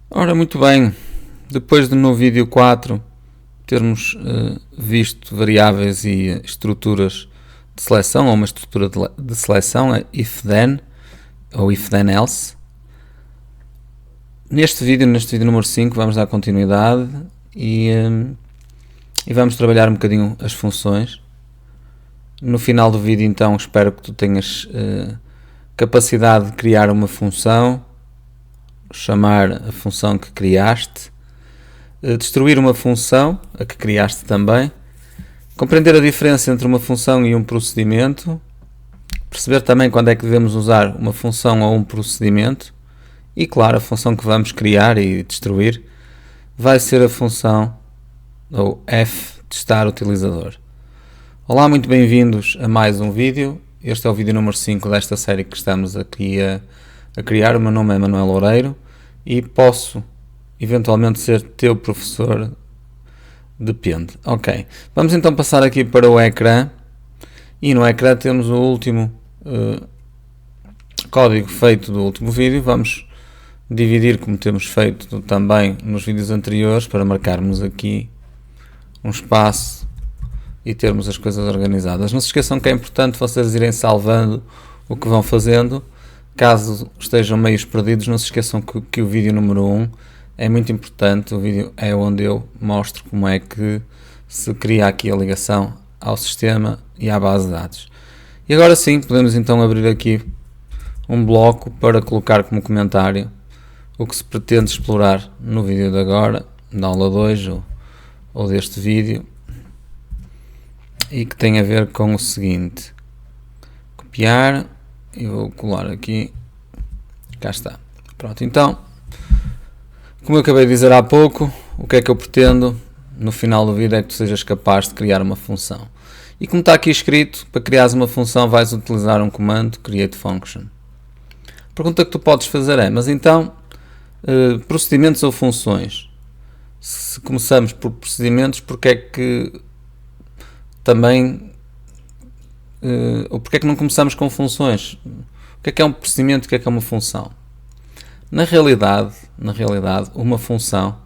Ora, muito bem, depois de no vídeo 4 termos visto variáveis e estruturas de seleção, ou uma estrutura de seleção, a if-then ou if-then else, neste vídeo número 5, vamos dar continuidade e vamos trabalhar um bocadinho as funções. No final do vídeo, então, espero que tu tenhas capacidade de criar uma função, chamar a função que criaste, destruir uma função, a que criaste também, compreender a diferença entre uma função e um procedimento, perceber também quando é que devemos usar uma função ou um procedimento, e claro, a função que vamos criar e destruir vai ser a função ou f testar utilizador. Olá, muito bem-vindos a mais um vídeo. Este é o vídeo número 5 desta série que estamos aqui a criar. O meu nome é Manuel Loureiro e posso eventualmente ser teu professor, depende. Ok, vamos então passar aqui para o ecrã e no ecrã temos o último código feito do último vídeo. Vamos dividir como temos feito também nos vídeos anteriores para marcarmos aqui um espaço e termos as coisas organizadas. Não se esqueçam que é importante vocês irem salvando o que vão fazendo. Caso estejam meio perdidos, não se esqueçam que o vídeo número 1 é muito importante. O vídeo é onde eu mostro como é que se cria aqui a ligação ao sistema e à base de dados. E agora sim, podemos então abrir aqui um bloco para colocar como comentário o que se pretende explorar no vídeo de agora, na aula 2 ou deste vídeo, e que tem a ver com o seguinte: copiar e vou colar aqui, cá está. Pronto, então, como eu acabei de dizer há pouco, o que é que eu pretendo no final do vídeo é que tu sejas capaz de criar uma função. E como está aqui escrito, para criares uma função vais utilizar um comando, create function. A pergunta que tu podes fazer é, mas então, procedimentos ou funções? Se começamos por procedimentos, porque é que também, ou porque é que não começamos com funções? O que é um procedimento e o que é uma função? Na realidade, uma função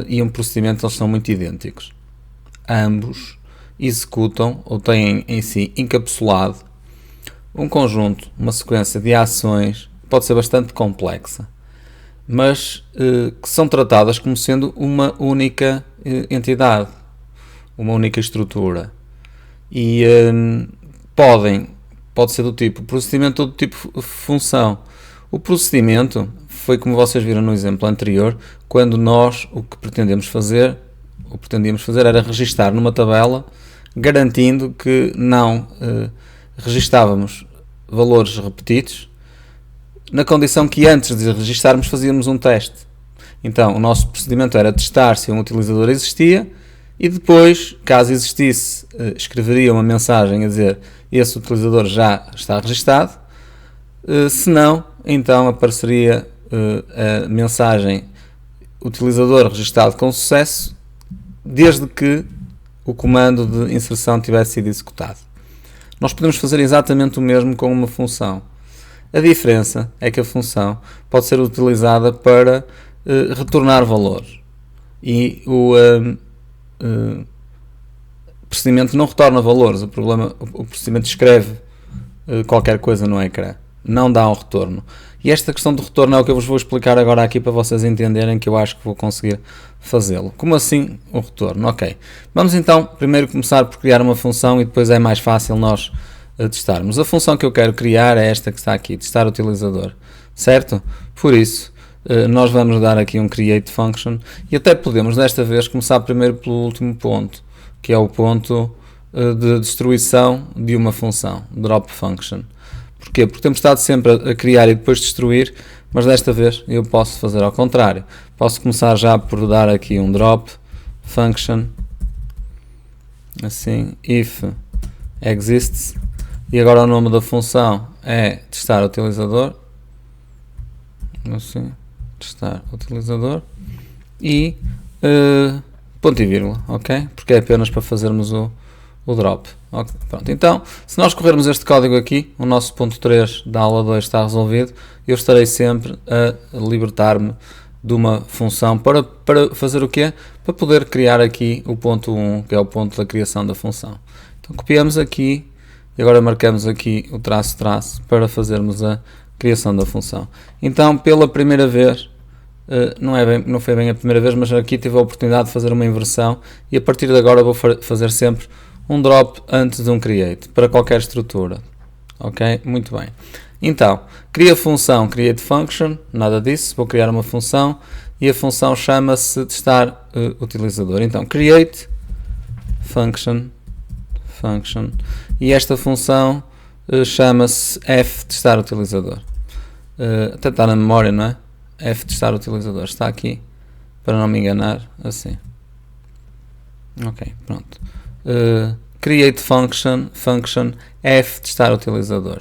e um procedimento eles são muito idênticos. Ambos executam ou têm em si encapsulado um conjunto, uma sequência de ações que pode ser bastante complexa, mas que são tratadas como sendo uma única entidade, uma única estrutura. E pode ser do tipo procedimento ou do tipo função. O procedimento foi, como vocês viram no exemplo anterior, quando nós o que pretendíamos fazer era registar numa tabela, garantindo que não registávamos valores repetidos, na condição que antes de registarmos fazíamos um teste. Então o nosso procedimento era testar se um utilizador existia e depois, caso existisse, escreveria uma mensagem a dizer esse utilizador já está registado. Se não, então apareceria a mensagem utilizador registado com sucesso, desde que o comando de inserção tivesse sido executado. Nós podemos fazer exatamente o mesmo com uma função. A diferença é que a função pode ser utilizada para retornar valores e o procedimento não retorna valores. O procedimento escreve qualquer coisa no ecrã, não dá um retorno. E esta questão de retorno é o que eu vos vou explicar agora aqui para vocês entenderem, que eu acho que vou conseguir fazê-lo. Como assim o retorno? Ok, vamos então primeiro começar por criar uma função e depois é mais fácil nós testarmos. A função que eu quero criar é esta que está aqui, testar utilizador, certo? Por isso, nós vamos dar aqui um create function e até podemos desta vez começar primeiro pelo último ponto, que é o ponto de destruição de uma função, drop function. Porquê? Porque temos estado sempre a criar e depois destruir, mas desta vez eu posso fazer ao contrário. Posso começar já por dar aqui um drop function, assim, if exists, e agora o nome da função é testar utilizador, assim, testar utilizador, e ponto e vírgula, ok? Porque é apenas para fazermos o drop. Okay, pronto. Então, se nós corrermos este código aqui, o nosso ponto 3 da aula 2 está resolvido. Eu estarei sempre a libertar-me de uma função para fazer o quê? Para poder criar aqui o ponto 1, que é o ponto da criação da função. Então copiamos aqui e agora marcamos aqui o traço para fazermos a criação da função. Então pela primeira vez, não foi bem a primeira vez, mas aqui tive a oportunidade de fazer uma inversão e a partir de agora vou fazer sempre um drop antes de um create, para qualquer estrutura. Ok? Muito bem. Então, cria função create function, nada disso, vou criar uma função e a função chama-se testar utilizador. Então, create function e esta função chama-se f testar utilizador. Até está na memória, não é? F testar utilizador, está aqui, para não me enganar, assim. Ok, pronto. Create function f testar utilizador.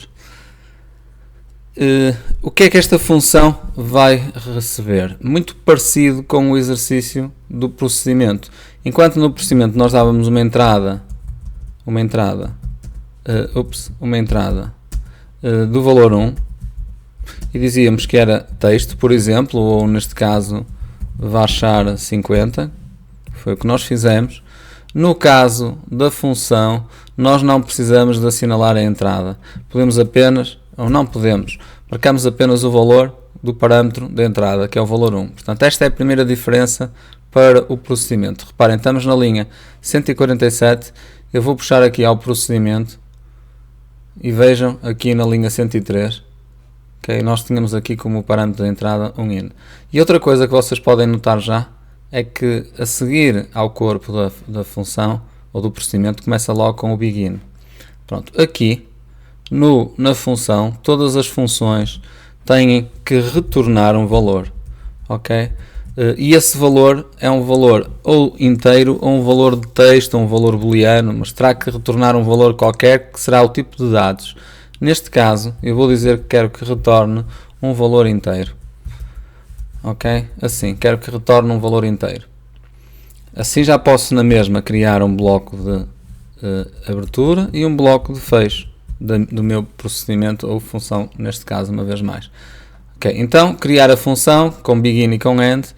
O que é que esta função vai receber? Muito parecido com o exercício do procedimento. Enquanto no procedimento nós dávamos uma entrada do valor 1 e dizíamos que era texto, por exemplo, ou neste caso varchar 50, foi o que nós fizemos. No caso da função, nós não precisamos de assinalar a entrada. Podemos apenas, ou não podemos, marcamos apenas o valor do parâmetro de entrada, que é o valor 1. Portanto, esta é a primeira diferença para o procedimento. Reparem, estamos na linha 147, eu vou puxar aqui ao procedimento e vejam aqui na linha 103, okay, nós tínhamos aqui como parâmetro de entrada um in. E outra coisa que vocês podem notar já, é que a seguir ao corpo da função ou do procedimento começa logo com o begin. Pronto, aqui na função todas as funções têm que retornar um valor, ok? E esse valor é um valor ou inteiro ou um valor de texto ou um valor booleano, mas terá que retornar um valor qualquer que será o tipo de dados. Neste caso eu vou dizer que quero que retorne um valor inteiro. Ok? Assim, quero que retorne um valor inteiro. Assim já posso na mesma criar um bloco de abertura e um bloco de fecho do meu procedimento ou função, neste caso, uma vez mais. Ok, então criar a função com begin e com end.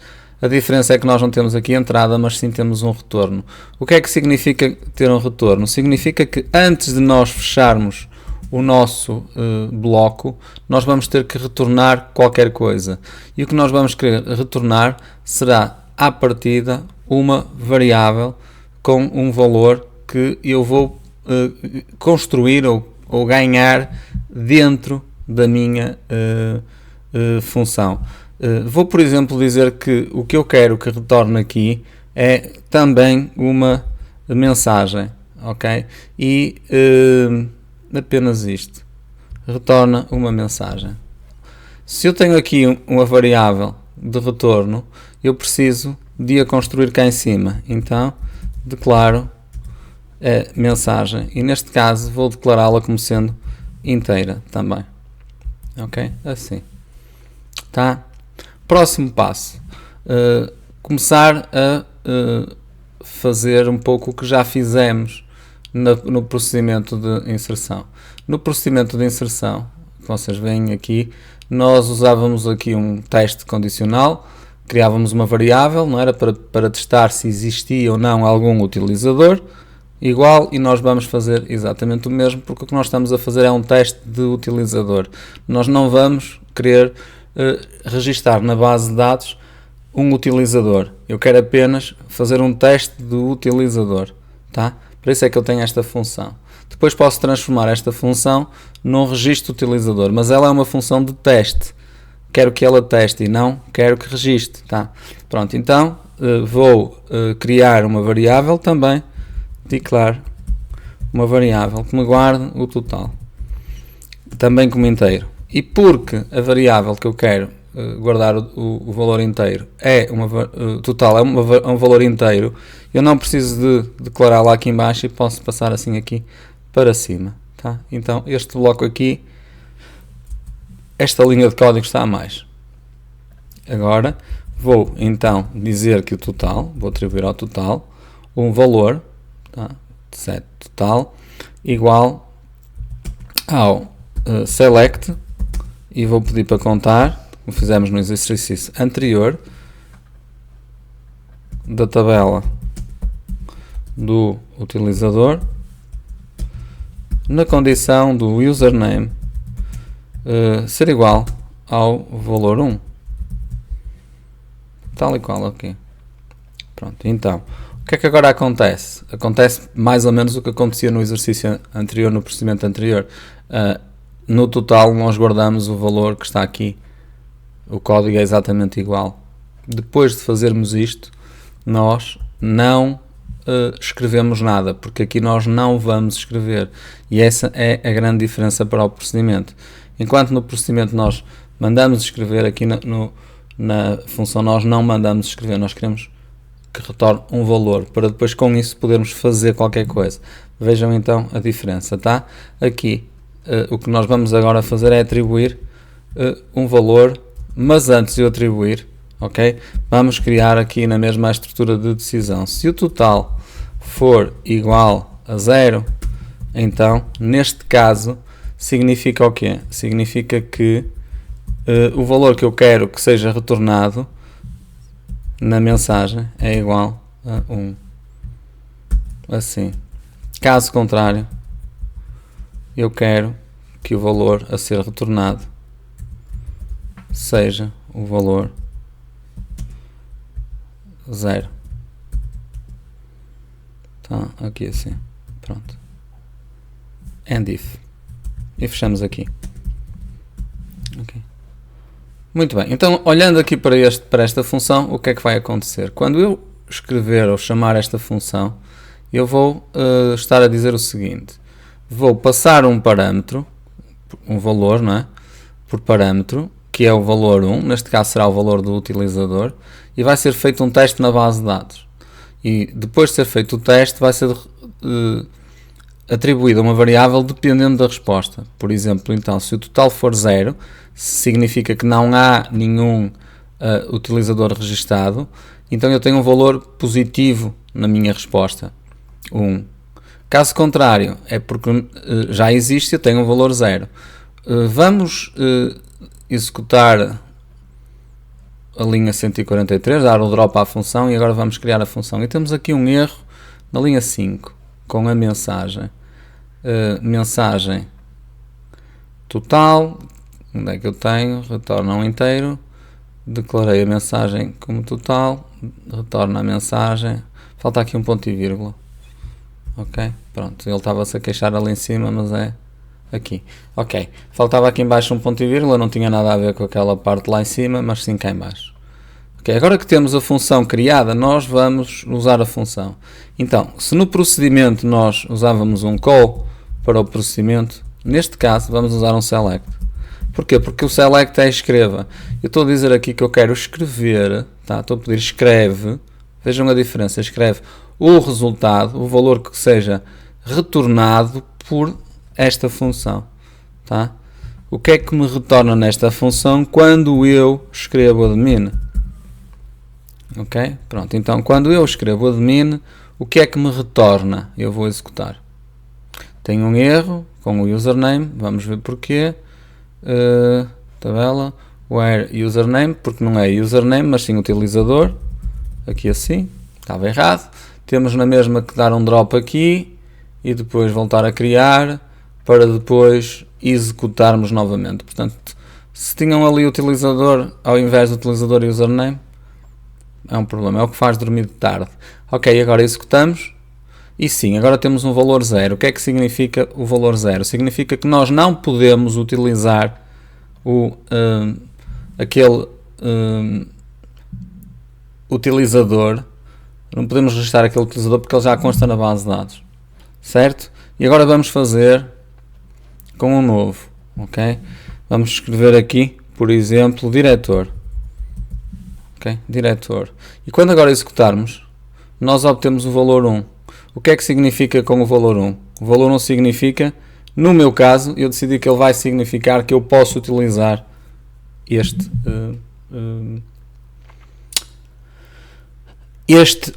A diferença é que nós não temos aqui entrada, mas sim temos um retorno. O que é que significa ter um retorno? Significa que antes de nós fecharmos o nosso bloco, nós vamos ter que retornar qualquer coisa. E o que nós vamos querer retornar será, à partida, uma variável com um valor que eu vou construir ou ganhar dentro da minha função. Vou, por exemplo, dizer que o que eu quero que retorne aqui é também uma mensagem, ok? E apenas isto, retorna uma mensagem. Se eu tenho aqui uma variável de retorno, eu preciso de a construir cá em cima, então declaro a mensagem e neste caso vou declará-la como sendo inteira também, ok? Assim, tá? Próximo passo, começar a fazer um pouco o que já fizemos no procedimento de inserção. No procedimento de inserção, que vocês veem aqui, nós usávamos aqui um teste condicional, criávamos uma variável, não era, para testar se existia ou não algum utilizador, igual, e nós vamos fazer exatamente o mesmo, porque o que nós estamos a fazer é um teste de utilizador. Nós não vamos querer registar na base de dados um utilizador. Eu quero apenas fazer um teste do utilizador, tá? Por isso é que eu tenho esta função. Depois posso transformar esta função num registro utilizador, mas ela é uma função de teste. Quero que ela teste e não quero que registre, tá? Pronto, então vou criar uma variável também, declare uma variável que me guarde o total, também como inteiro. E porque a variável que eu quero guardar o valor inteiro total é um valor inteiro, eu não preciso de declarar lá aqui em baixo e posso passar assim aqui para cima, tá? Então este bloco aqui, esta linha de código está a mais. Agora vou então dizer que o total, vou atribuir ao total um valor, tá? Set total igual ao select, e vou pedir para contar, como fizemos no exercício anterior, da tabela do utilizador na condição do username ser igual ao valor 1. Tal e qual aqui. Pronto, então, o que é que agora acontece? Acontece mais ou menos o que acontecia no exercício anterior, no procedimento anterior. No total, nós guardamos o valor que está aqui. O código é exatamente igual. Depois de fazermos isto, nós não escrevemos nada, porque aqui nós não vamos escrever. E essa é a grande diferença para o procedimento. Enquanto no procedimento nós mandamos escrever, aqui na função nós não mandamos escrever, nós queremos que retorne um valor, para depois com isso podermos fazer qualquer coisa. Vejam então a diferença, tá? Aqui o que nós vamos agora fazer é atribuir um valor, mas antes de eu atribuir, ok? Vamos criar aqui na mesma estrutura de decisão. Se o total for igual a 0, então neste caso significa o quê? Significa que o valor que eu quero que seja retornado na mensagem é igual a 1. Assim. Caso contrário, eu quero que o valor a ser retornado seja o valor 0. Tá, aqui assim. Pronto. And if. E fechamos aqui. Ok. Muito bem, então olhando aqui para esta função, o que é que vai acontecer? Quando eu escrever ou chamar esta função, eu vou estar a dizer o seguinte: vou passar um parâmetro, um valor, não é? Por parâmetro, que é o valor 1, neste caso será o valor do utilizador, e vai ser feito um teste na base de dados. E depois de ser feito o teste, vai ser atribuída uma variável dependendo da resposta. Por exemplo, então, se o total for 0, significa que não há nenhum utilizador registado, então eu tenho um valor positivo na minha resposta, 1. Caso contrário, é porque já existe, eu tenho um valor 0. Vamos executar a linha 143, dar o drop à função, e agora vamos criar a função. E temos aqui um erro na linha 5, com a mensagem. Mensagem total, onde é que eu tenho? Retorna um inteiro, declarei a mensagem como total, retorna a mensagem, falta aqui um ponto e vírgula, ok, pronto, ele estava-se a queixar ali em cima, mas é aqui, ok, faltava aqui em baixo um ponto e vírgula, não tinha nada a ver com aquela parte lá em cima, mas sim cá em baixo. Ok, agora que temos a função criada, nós vamos usar a função. Então, se no procedimento nós usávamos um call para o procedimento, neste caso vamos usar um select. Porquê? Porque o select é escreva. Eu estou a dizer aqui que eu quero escrever, tá? Estou a pedir escreve, vejam a diferença, escreve o resultado, o valor que seja retornado por esta função. Tá? O que é que me retorna nesta função quando eu escrevo admin? Ok? Pronto, então quando eu escrevo admin, o que é que me retorna? Eu vou executar. Tenho um erro com o username, vamos ver porquê. Tabela, where username, porque não é username, mas sim utilizador. Aqui assim, estava errado. Temos na mesma que dar um drop aqui e depois voltar a criar para depois executarmos novamente. Portanto, se tinham ali utilizador ao invés do utilizador e username, é um problema, é o que faz dormir de tarde. Ok, agora executamos e sim, agora temos um valor 0. O que é que significa o valor 0? Significa que nós não podemos utilizar aquele utilizador, não podemos registrar aquele utilizador porque ele já consta na base de dados, certo? E agora vamos fazer com um novo, ok? Vamos escrever aqui, por exemplo, diretor. Okay? Diretor. E quando agora executarmos, nós obtemos o valor 1. O que é que significa com o valor 1? O valor 1 significa, no meu caso, eu decidi que ele vai significar que eu posso utilizar este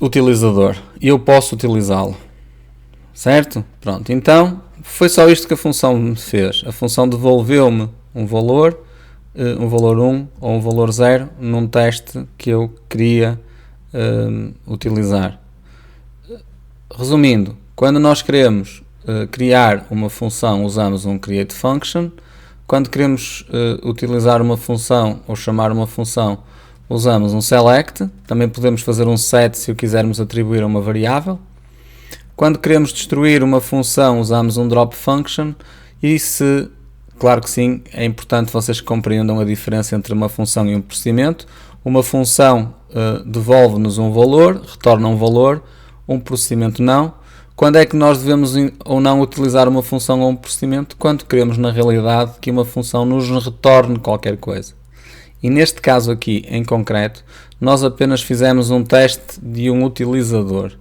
utilizador. E eu posso utilizá-lo. Certo? Pronto. Então, foi só isto que a função me fez. A função devolveu-me um valor 1 ou um valor 0 num teste que eu queria utilizar. Resumindo, quando nós queremos criar uma função, usamos um create function. Quando queremos utilizar uma função ou chamar uma função, usamos um select. Também podemos fazer um set se o quisermos atribuir a uma variável. Quando queremos destruir uma função, usamos um drop function. E se, claro que sim, é importante vocês compreendam a diferença entre uma função e um procedimento. Uma função devolve-nos um valor, retorna um valor, um procedimento não. Quando é que nós devemos ou não utilizar uma função ou um procedimento? Quando queremos, na realidade, que uma função nos retorne qualquer coisa. E neste caso aqui, em concreto, nós apenas fizemos um teste de um utilizador.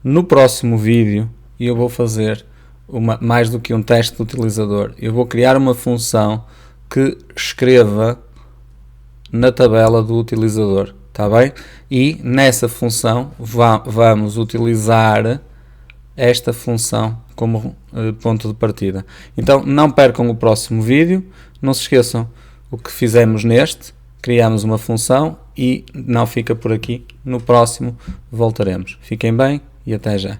No próximo vídeo, eu vou fazer mais do que um teste de utilizador. Eu vou criar uma função que escreva na tabela do utilizador. Está bem? E nessa função vamos utilizar esta função como ponto de partida. Então não percam o próximo vídeo, não se esqueçam o que fizemos neste, criamos uma função e não fica por aqui, no próximo voltaremos. Fiquem bem e até já.